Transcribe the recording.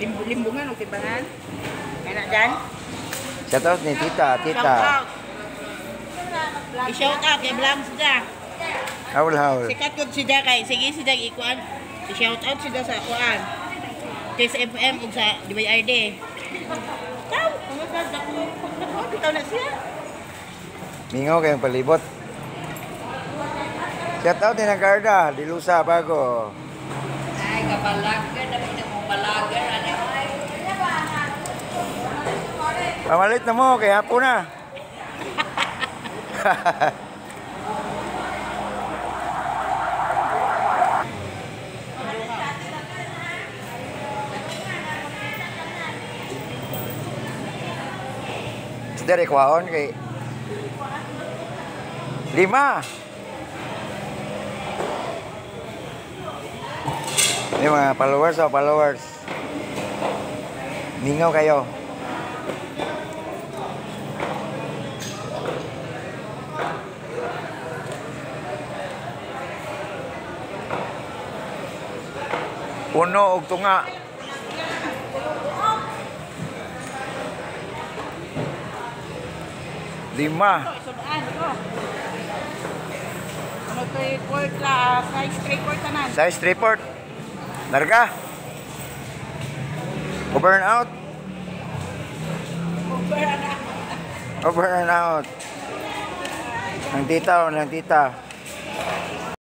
Limbungan o timbangan. Kaya dyan. Shout out ni tita. Shout out. I-shout out. Kaya bilang siya. Haul. Sikat ko siya kay. Sige siya ikuan. I-shout out siya sa kuan. Sa FM o sa DYRD. Tao. Ano sa dako? Bitaw na siya. Mingaw kayong palibot. Shout out ni Nagarda. Dilusa bago. Ay, kapalagan. Dapat na mong palagan. Pamalit na mo. Kaya hapon na. Dari kwaon kay 5. Ini mga followers. Mingaw kayo. Puno og tunga. Lima. Ano to report la size 3/4 tanan. Size 3/4. Larga. Over and out. Over and out. Ng tita.